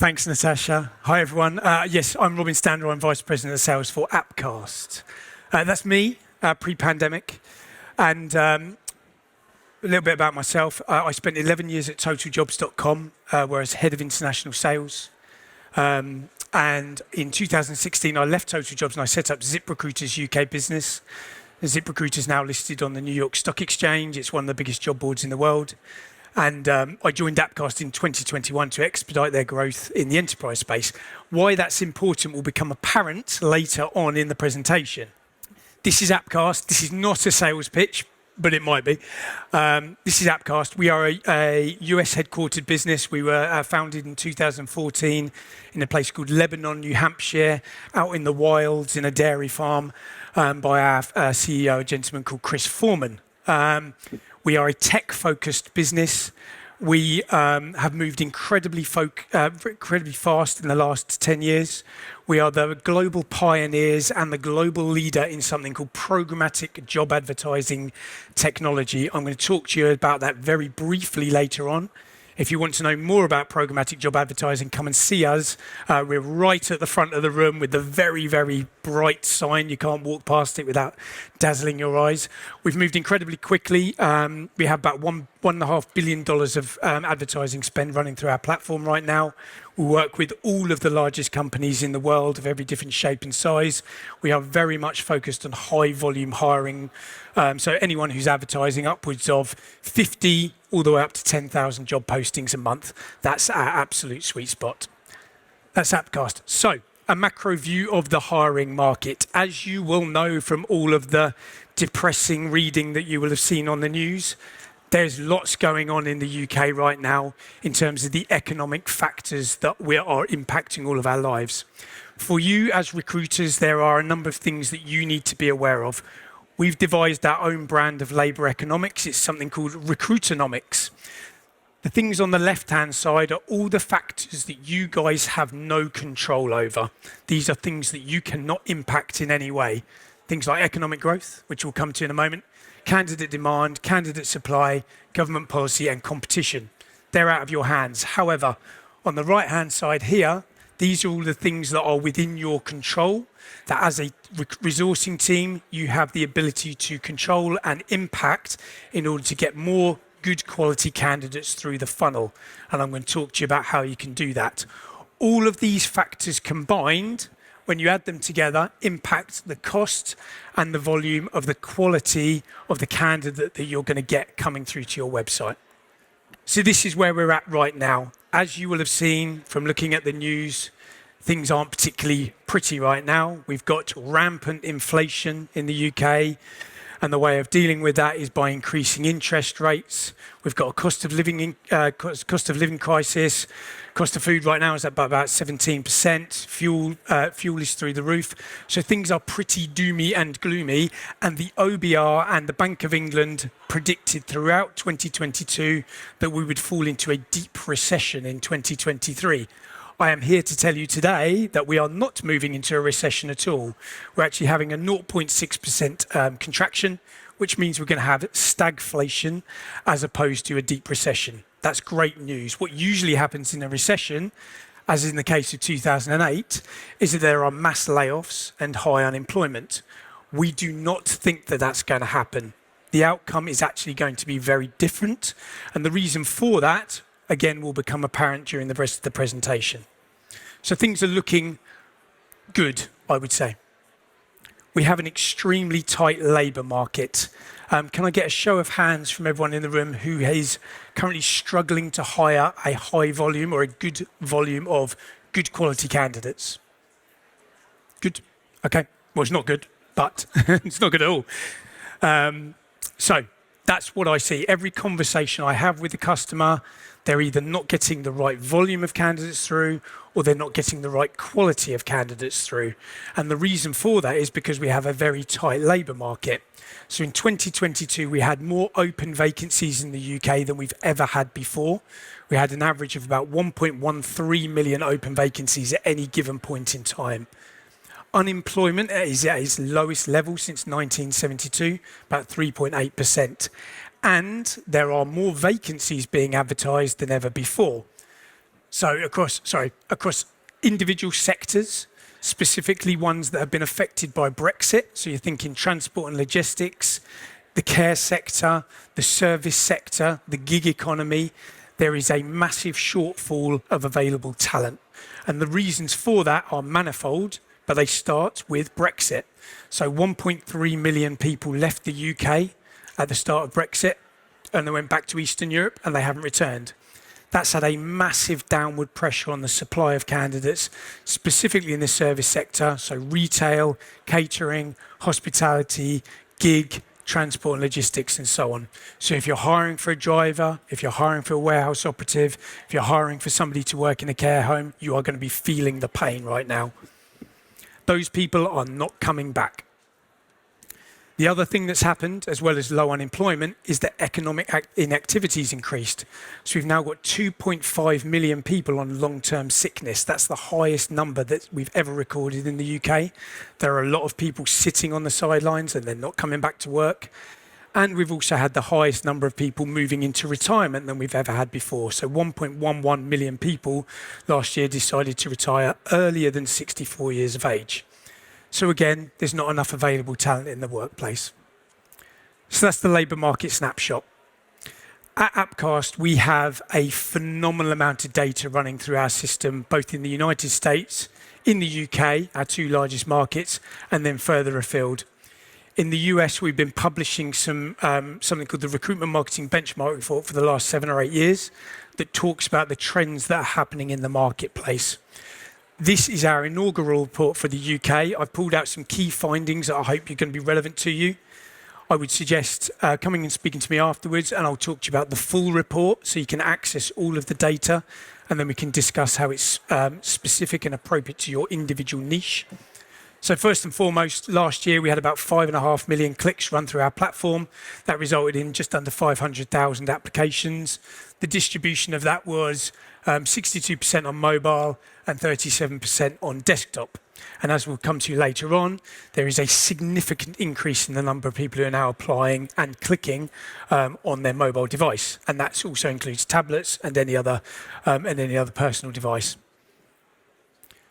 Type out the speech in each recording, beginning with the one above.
Thanks, Natasha. Hi, everyone. Yes, I'm Robin Stander. I'm Vice President of Sales for Appcast. That's me, pre-pandemic. And a little bit about myself. I spent 11 years at totaljobs.com, where I was head of international sales. And in 2016, I left Total Jobs and I set up ZipRecruiter's UK business. ZipRecruiter is now listed on the New York Stock Exchange. It's one of the biggest job boards in the world. And I joined Appcast in 2021 to expedite their growth in the enterprise space. Why that's important will become apparent later on in the presentation. This is Appcast. This is not a sales pitch, but it might be. This is Appcast. We are a US headquartered business. We were founded in 2014 in a place called Lebanon, New Hampshire, out in the wilds in a dairy farm by our CEO, a gentleman called Chris Foreman. We are a tech-focused business. We have moved incredibly fast in the last 10 years. We are the global pioneers and the global leader in something called programmatic job advertising technology. I'm going to talk to you about that very briefly later on. If you want to know more about programmatic job advertising, come and see us. We're right at the front of the room with the very, very bright sign. You can't walk past it without dazzling your eyes. We've moved incredibly quickly. We have about $1.5 billion of advertising spend running through our platform right now. We work with all of the largest companies in the world of every different shape and size. We are very much focused on high volume hiring. So anyone who's advertising upwards of 50 all the way up to 10,000 job postings a month, that's our absolute sweet spot. That's Appcast. So a macro view of the hiring market. As you will know from all of the depressing reading that you will have seen on the news, there's lots going on in the UK right now in terms of the economic factors that are impacting all of our lives. For you as recruiters, there are a number of things that you need to be aware of. We've devised our own brand of labour economics. It's something called Recruitonomics. The things on the left-hand side are all the factors that you guys have no control over. These are things that you cannot impact in any way. Things like economic growth, which we'll come to in a moment, candidate demand, candidate supply, government policy and competition. They're out of your hands. However, on the right-hand side here, these are all the things that are within your control, that as a resourcing team, you have the ability to control and impact in order to get more good quality candidates through the funnel. And I'm going to talk to you about how you can do that. All of these factors combined, when you add them together, impact the cost and the volume of the quality of the candidate that you're going to get coming through to your website. So this is where we're at right now. As you will have seen from looking at the news, things aren't particularly pretty right now. We've got rampant inflation in the UK, and the way of dealing with that is by increasing interest rates. We've got a cost of living crisis. Cost of food right now is at about 17%. Fuel is through the roof. So things are pretty doomy and gloomy. And the OBR and the Bank of England predicted throughout 2022 that we would fall into a deep recession in 2023. I am here to tell you today that we are not moving into a recession at all. We're actually having a 0.6% contraction, which means we're going to have stagflation as opposed to a deep recession. That's great news. What usually happens in a recession, as in the case of 2008, is that there are mass layoffs and high unemployment. We do not think that that's going to happen. The outcome is actually going to be very different. And the reason for that, again, will become apparent during the rest of the presentation. So things are looking good, I would say. We have an extremely tight labour market. Can I get a show of hands from everyone in the room who is currently struggling to hire a high volume or a good volume of good quality candidates? Good? Okay. Well, it's not good, but it's not good at all. So that's what I see. Every conversation I have with the customer, they're either not getting the right volume of candidates through or they're not getting the right quality of candidates through. And the reason for that is because we have a very tight labour market. So in 2022, we had more open vacancies in the UK than we've ever had before. We had an average of about 1.13 million open vacancies at any given point in time. Unemployment is at its lowest level since 1972, about 3.8%. And there are more vacancies being advertised than ever before. So across individual sectors, specifically ones that have been affected by Brexit. So you're thinking transport and logistics, the care sector, the service sector, the gig economy. There is a massive shortfall of available talent. And the reasons for that are manifold, but they start with Brexit. So 1.3 million people left the UK at the start of Brexit, and they went back to Eastern Europe, and they haven't returned. That's had a massive downward pressure on the supply of candidates, specifically in the service sector, so retail, catering, hospitality, gig, transport and logistics, and so on. So if you're hiring for a driver, if you're hiring for a warehouse operative, if you're hiring for somebody to work in a care home, you are going to be feeling the pain right now. Those people are not coming back. The other thing that's happened, as well as low unemployment, is that economic inactivity has increased. So we've now got 2.5 million people on long-term sickness. That's the highest number that we've ever recorded in the UK. There are a lot of people sitting on the sidelines and they're not coming back to work. And we've also had the highest number of people moving into retirement than we've ever had before. So 1.11 million people last year decided to retire earlier than 64 years of age. So again, there's not enough available talent in the workplace. So that's the labour market snapshot. At Appcast, we have a phenomenal amount of data running through our system, both in the United States, in the UK, our two largest markets, and then further afield. In the US, we've been publishing something called the Recruitment Marketing Benchmark Report for the last 7 or 8 years that talks about the trends that are happening in the marketplace. This is our inaugural report for the UK. I've pulled out some key findings that I hope are going to be relevant to you. I would suggest coming and speaking to me afterwards, and I'll talk to you about the full report so you can access all of the data, and then we can discuss how it's specific and appropriate to your individual niche. So first and foremost, last year we had about 5.5 million clicks run through our platform. That resulted in just under 500,000 applications. The distribution of that was 62% on mobile and 37% on desktop. And as we'll come to later on, there is a significant increase in the number of people who are now applying and clicking on their mobile device. And that also includes tablets and any other personal device.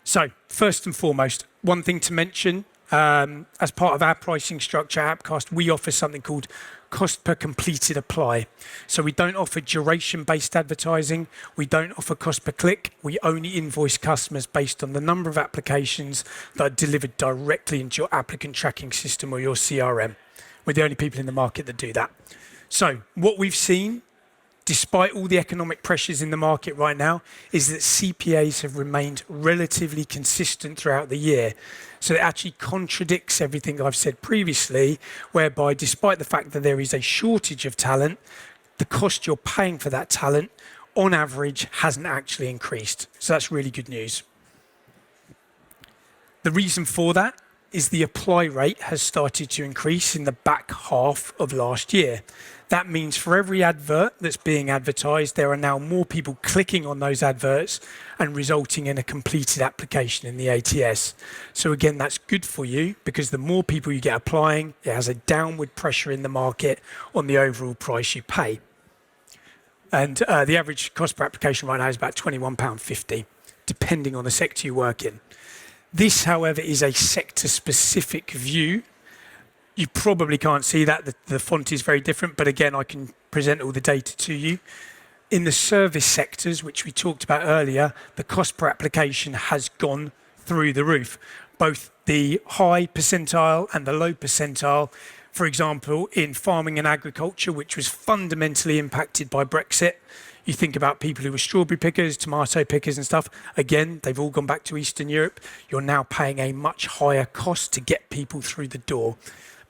So first and foremost, one thing to mention, as part of our pricing structure at Appcast, we offer something called cost per completed apply. So we don't offer duration-based advertising. We don't offer cost per click. We only invoice customers based on the number of applications that are delivered directly into your applicant tracking system or your CRM. We're the only people in the market that do that. So what we've seen, despite all the economic pressures in the market right now, is that CPAs have remained relatively consistent throughout the year. So it actually contradicts everything I've said previously, whereby despite the fact that there is a shortage of talent, the cost you're paying for that talent, on average, hasn't actually increased. So that's really good news. The reason for that is the apply rate has started to increase in the back half of last year. That means for every advert that's being advertised, there are now more people clicking on those adverts and resulting in a completed application in the ATS. So again, that's good for you because the more people you get applying, it has a downward pressure in the market on the overall price you pay. And the average cost per application right now is about £21.50, depending on the sector you work in. This, however, is a sector-specific view. You probably can't see that. The font is very different, but again, I can present all the data to you. In the service sectors, which we talked about earlier, the cost per application has gone through the roof, both the high percentile and the low percentile. For example, in farming and agriculture, which was fundamentally impacted by Brexit, you think about people who were strawberry pickers, tomato pickers and stuff. Again, they've all gone back to Eastern Europe. You're now paying a much higher cost to get people through the door.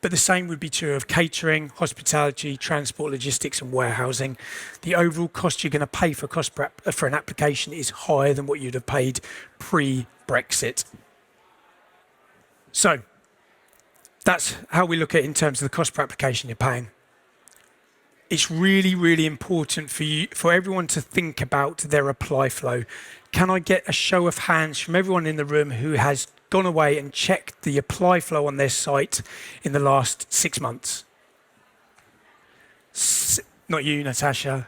But the same would be true of catering, hospitality, transport, logistics and warehousing. The overall cost you're going to pay for an application is higher than what you'd have paid pre-Brexit. So that's how we look at it in terms of the cost per application you're paying. It's really, really important for everyone to think about their apply flow. Can I get a show of hands from everyone in the room who has gone away and checked the apply flow on their site in the last 6 months? Not you, Natasha.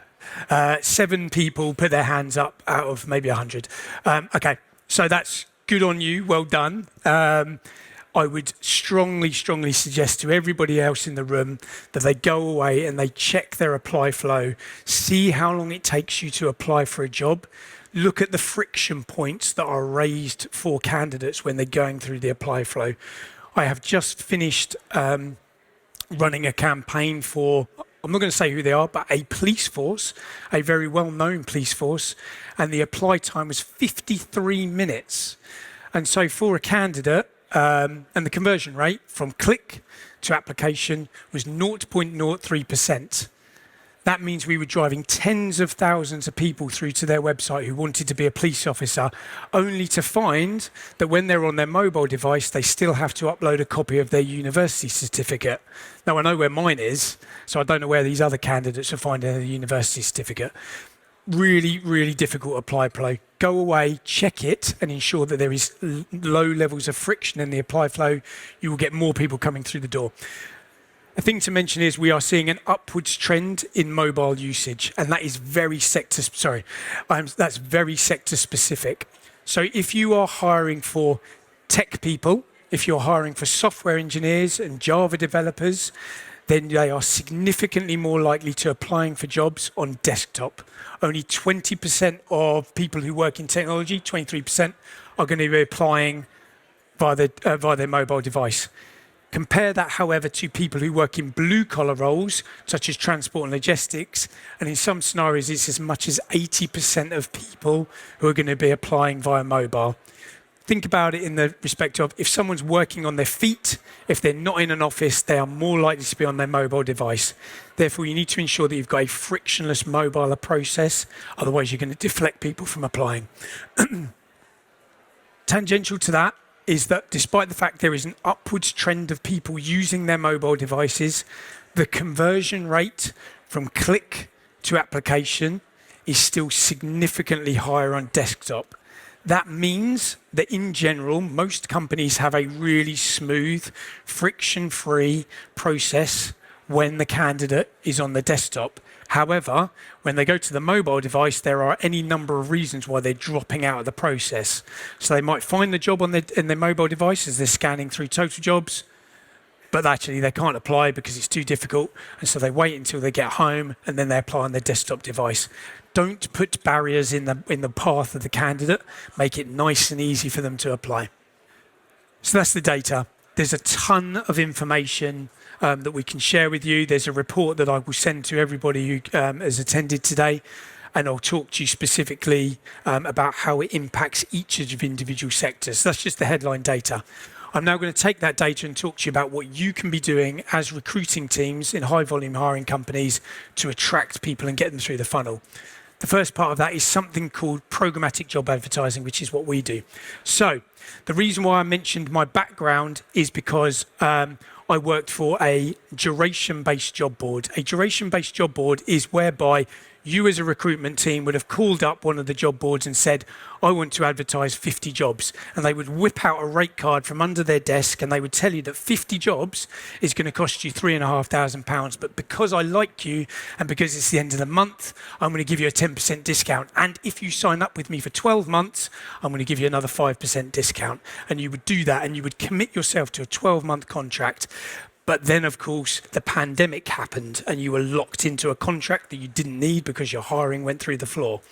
7 people put their hands up out of maybe 100. Okay, so that's good on you. Well done. I would strongly suggest to everybody else in the room that they go away and they check their apply flow, see how long it takes you to apply for a job, look at the friction points that are raised for candidates when they're going through the apply flow. I have just finished running a campaign for, I'm not going to say who they are, but a police force, a very well-known police force, and the apply time was 53 minutes. And so for a candidate, and the conversion rate from click to application was 0.03%. That means we were driving tens of thousands of people through to their website who wanted to be a police officer, only to find that when they're on their mobile device, they still have to upload a copy of their university certificate. Now, I know where mine is, so I don't know where these other candidates are finding their university certificate. Really difficult apply flow. Go away, check it, and ensure that there is low levels of friction in the apply flow. You will get more people coming through the door. A thing to mention is we are seeing an upwards trend in mobile usage, and that is very sector specific. So if you are hiring for tech people, if you're hiring for software engineers and Java developers, then they are significantly more likely to applying for jobs on desktop. Only 20% of people who work in technology, 23%, are going to be applying via their mobile device. Compare that, however, to people who work in blue-collar roles, such as transport and logistics, and in some scenarios, it's as much as 80% of people who are going to be applying via mobile. Think about it in the respect of if someone's working on their feet, if they're not in an office, they are more likely to be on their mobile device. Therefore, you need to ensure that you've got a frictionless mobile process, otherwise you're going to deflect people from applying. Tangential to that is that despite the fact there is an upwards trend of people using their mobile devices, the conversion rate from click to application is still significantly higher on desktop. That means that in general, most companies have a really smooth, friction-free process when the candidate is on the desktop. However, when they go to the mobile device, there are any number of reasons why they're dropping out of the process. So they might find the job in their mobile device as they're scanning through total jobs, but actually they can't apply because it's too difficult, and so they wait until they get home and then they apply on their desktop device. Don't put barriers in the path of the candidate. Make it nice and easy for them to apply. So that's the data. There's a ton of information that we can share with you. There's a report that I will send to everybody who has attended today, and I'll talk to you specifically about how it impacts each of the individual sectors. So that's just the headline data. I'm now going to take that data and talk to you about what you can be doing as recruiting teams in high volume hiring companies to attract people and get them through the funnel. The first part of that is something called programmatic job advertising, which is what we do. So the reason why I mentioned my background is because I worked for a duration-based job board. A duration-based job board is whereby you as a recruitment team would have called up one of the job boards and said, I want to advertise 50 jobs. And they would whip out a rate card from under their desk and they would tell you that 50 jobs is going to cost you £3,500. But because I like you and because it's the end of the month, I'm going to give you a 10% discount. And if you sign up with me for 12 months, I'm going to give you another 5% discount. And you would do that and you would commit yourself to a 12-month contract. But then, of course, the pandemic happened and you were locked into a contract that you didn't need because your hiring went through the floor.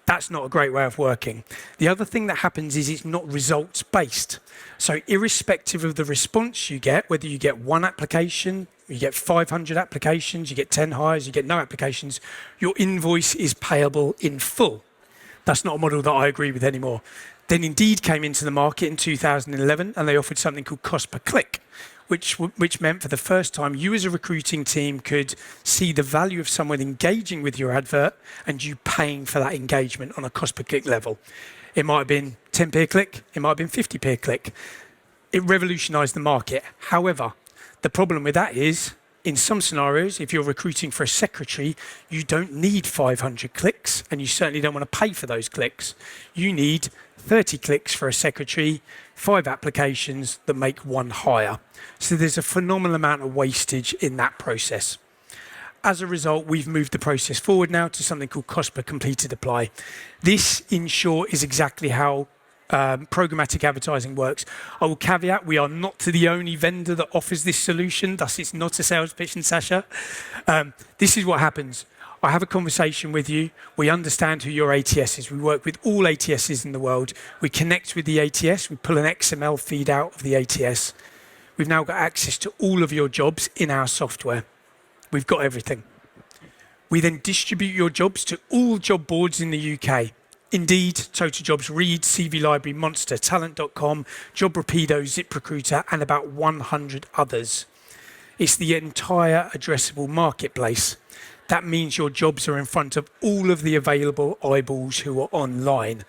That's not a great way of working. The other thing that happens is it's not results-based. So irrespective of the response you get, whether you get one application, you get 500 applications, you get 10 hires, you get no applications, your invoice is payable in full. That's not a model that I agree with anymore. Then Indeed came into the market in 2011 and they offered something called cost per click, which meant for the first time you as a recruiting team could see the value of someone engaging with your advert and you paying for that engagement on a cost per click level. It might have been 10p a click, it might have been 50p a click. It revolutionized the market. However, the problem with that is in some scenarios, if you're recruiting for a secretary, you don't need 500 clicks and you certainly don't want to pay for those clicks. You need 30 clicks for a secretary, 5 applications that make one hire. So there's a phenomenal amount of wastage in that process. as a result, we've moved the process forward now to something called cost per completed apply. This, in short, is exactly how programmatic advertising works. I will caveat, we are not the only vendor that offers this solution, thus it's not a sales pitch in Sasha. This is what happens. I have a conversation with you, we understand who your ATS is, we work with all ATSs in the world, we connect with the ATS, we pull an XML feed out of the ATS. We've now got access to all of your jobs in our software. We've got everything. We then distribute your jobs to all job boards in the UK. Indeed, Total Jobs, Reed, CV Library, Monster, Talent.com, Job Rapido, ZipRecruiter, and about 100 others. It's the entire addressable marketplace. That means your jobs are in front of all of the available eyeballs who are online.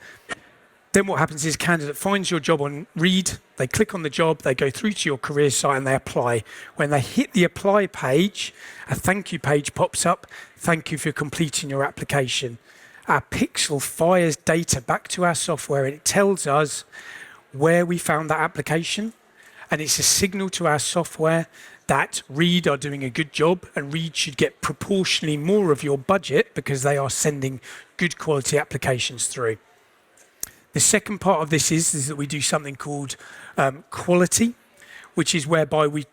Then what happens is a candidate finds your job on Reed, they click on the job, they go through to your career site and they apply. When they hit the apply page, a thank you page pops up. Thank you for completing your application. Our pixel fires data back to our software and it tells us where we found that application. And it's a signal to our software that Reed are doing a good job and Reed should get proportionally more of your budget because they are sending good quality applications through. The second part of this is that we do something called quality, which is whereby we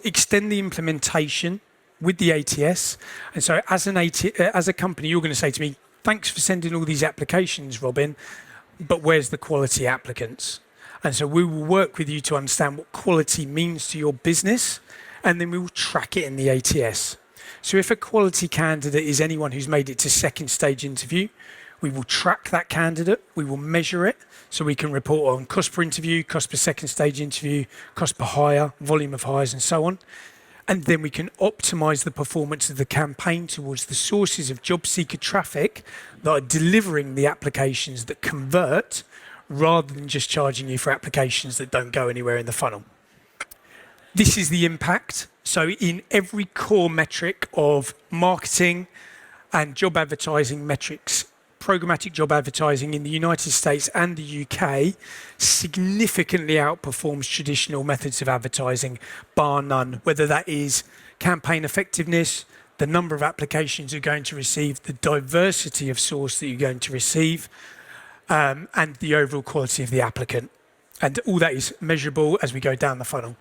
extend the implementation with the ATS. And so as a company, you're going to say to me, thanks for sending all these applications, Robin, but where's the quality applicants? And so we will work with you to understand what quality means to your business, and then we will track it in the ATS. So if a quality candidate is anyone who's made it to second stage interview, we will track that candidate, we will measure it, so we can report on cost per interview, cost per second stage interview, cost per hire, volume of hires, and so on. And then we can optimize the performance of the campaign towards the sources of job seeker traffic that are delivering the applications that convert, rather than just charging you for applications that don't go anywhere in the funnel. This is the impact. So in every core metric of marketing and job advertising metrics, programmatic job advertising in the United States and the UK significantly outperforms traditional methods of advertising, bar none, whether that is campaign effectiveness, the number of applications you're going to receive, the diversity of source that you're going to receive, and the overall quality of the applicant. And all that is measurable as we go down the funnel.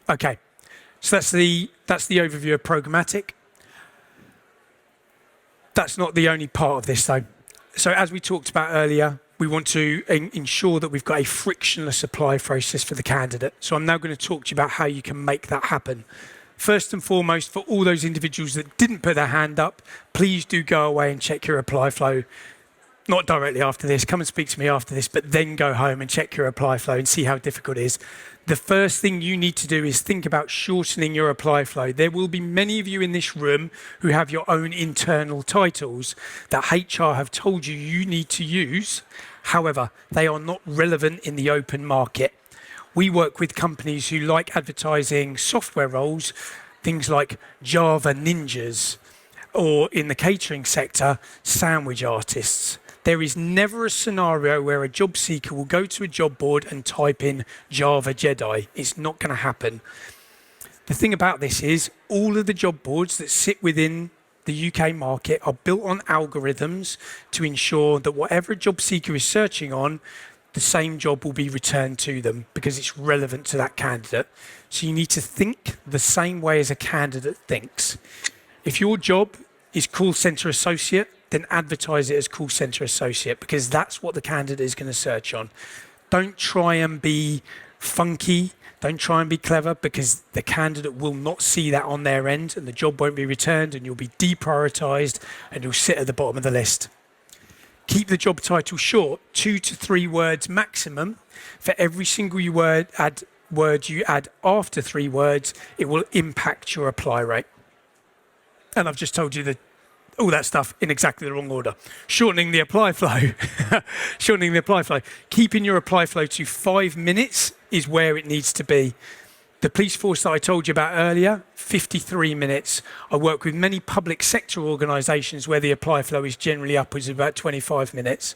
Okay, so that's the overview of programmatic. That's not the only part of this, though. So as we talked about earlier, we want to ensure that we've got a frictionless apply process for the candidate. So I'm now going to talk to you about how you can make that happen. First and foremost, for all those individuals that didn't put their hand up, please do go away and check your apply flow. Not directly after this, come and speak to me after this, but then go home and check your apply flow and see how difficult it is. The first thing you need to do is think about shortening your apply flow. There will be many of you in this room who have your own internal titles that HR have told you you need to use. However, they are not relevant in the open market. We work with companies who like advertising software roles, things like Java ninjas, or in the catering sector, sandwich artists. There is never a scenario where a job seeker will go to a job board and type in Java Jedi. It's not going to happen. The thing about this is all of the job boards that sit within the UK market are built on algorithms to ensure that whatever a job seeker is searching on, the same job will be returned to them because it's relevant to that candidate. So you need to think the same way as a candidate thinks. If your job is call center associate, then advertise it as call center associate because that's what the candidate is going to search on. Don't try and be funky. Don't try and be clever because the candidate will not see that on their end and the job won't be returned and you'll be deprioritized and you'll sit at the bottom of the list. Keep the job title short, 2 to 3 words maximum. For every single word you add after 3 words, it will impact your apply rate. And I've just told you all that stuff in exactly the wrong order. Shortening the apply flow. Shortening the apply flow. Keeping your apply flow to 5 minutes is where it needs to be. The police force that I told you about earlier, 53 minutes. I work with many public sector organisations where the apply flow is generally upwards of about 25 minutes.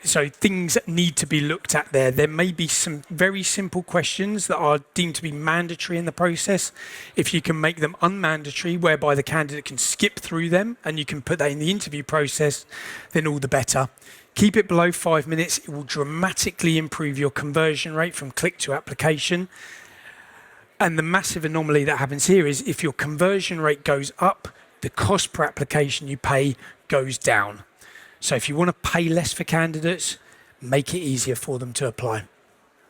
So things that need to be looked at there. There may be some very simple questions that are deemed to be mandatory in the process. If you can make them unmandatory, whereby the candidate can skip through them and you can put that in the interview process, then all the better. Keep it below 5 minutes. It will dramatically improve your conversion rate from click to application. And the massive anomaly that happens here is if your conversion rate goes up, the cost per application you pay goes down. So if you want to pay less for candidates, make it easier for them to apply.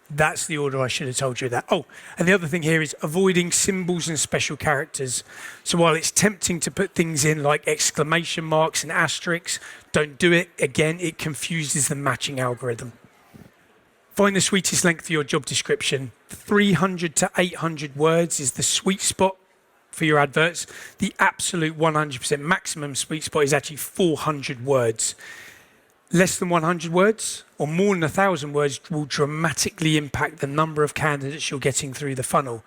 That's the order I should have told you that. Oh, and the other thing here is avoiding symbols and special characters. So while it's tempting to put things in like exclamation marks and asterisks, don't do it. Again, it confuses the matching algorithm. Find the sweetest length for your job description. 300 to 800 words is the sweet spot for your adverts. The absolute 100% maximum sweet spot is actually 400 words. Less than 100 words or more than 1,000 words will dramatically impact the number of candidates you're getting through the funnel.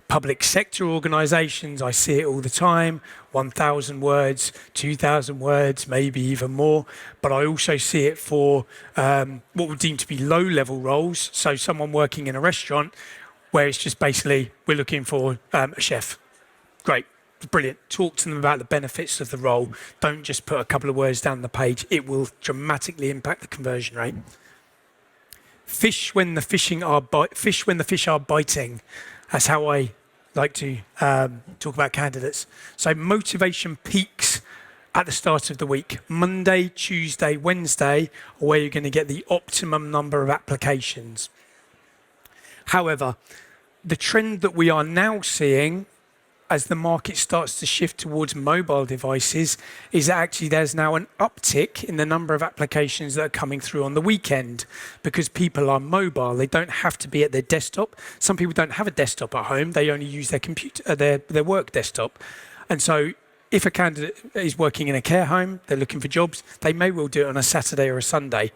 Public sector organisations, I see it all the time, 1,000 words, 2,000 words, maybe even more. But I also see it for what would deem to be low-level roles. So someone working in a restaurant where it's just basically, we're looking for a chef. Great, brilliant. Talk to them about the benefits of the role. Don't just put a couple of words down the page. It will dramatically impact the conversion rate. Fish when the fish are biting. That's how I like to talk about candidates. So motivation peaks at the start of the week. Monday, Tuesday, Wednesday are where you're going to get the optimum number of applications. However, the trend that we are now seeing as the market starts to shift towards mobile devices is that actually there's now an uptick in the number of applications that are coming through on the weekend because people are mobile. They don't have to be at their desktop. Some people don't have a desktop at home. They only use their computer, their work desktop. And so if a candidate is working in a care home, they're looking for jobs, they may well do it on a Saturday or a Sunday.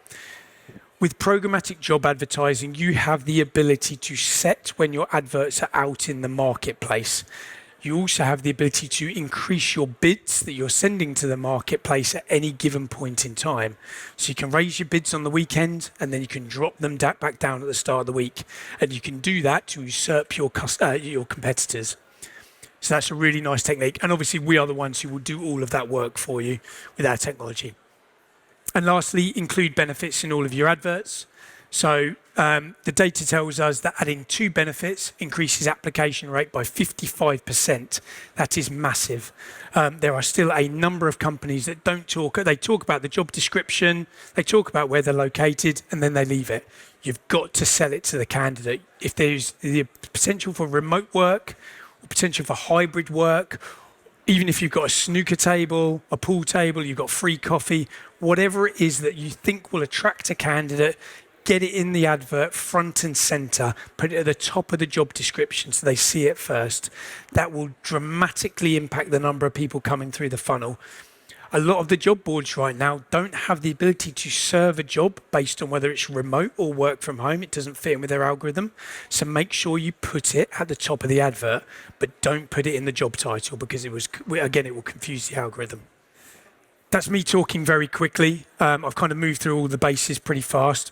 With programmatic job advertising, you have the ability to set when your adverts are out in the marketplace. You also have the ability to increase your bids that you're sending to the marketplace at any given point in time. So you can raise your bids on the weekend and then you can drop them back down at the start of the week. And you can do that to usurp your competitors. So that's a really nice technique. And obviously we are the ones who will do all of that work for you with our technology. And lastly, include benefits in all of your adverts. So the data tells us that adding 2 benefits increases application rate by 55%. That is massive. There are still a number of companies that don't talk. They talk about the job description, they talk about where they're located, and then they leave it. You've got to sell it to the candidate. If there's the potential for remote work, or potential for hybrid work, even if you've got a snooker table, a pool table, you've got free coffee, whatever it is that you think will attract a candidate, get it in the advert front and center, put it at the top of the job description so they see it first. That will dramatically impact the number of people coming through the funnel. A lot of the job boards right now don't have the ability to serve a job based on whether it's remote or work from home. It doesn't fit in with their algorithm. So make sure you put it at the top of the advert, but don't put it in the job title because it will confuse the algorithm. That's me talking very quickly. I've kind of moved through all the bases pretty fast.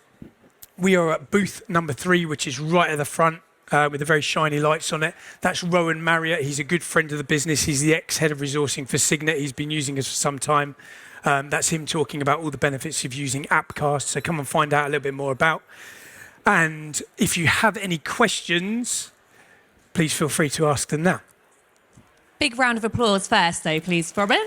We are at booth number 3, which is right at the front with the very shiny lights on it. That's Rowan Marriott. He's a good friend of the business. He's the ex-head of resourcing for Signet. He's been using us for some time. That's him talking about all the benefits of using Appcast. So come and find out a little bit more about. And if you have any questions, please feel free to ask them now. Big round of applause first, though, please, Robin.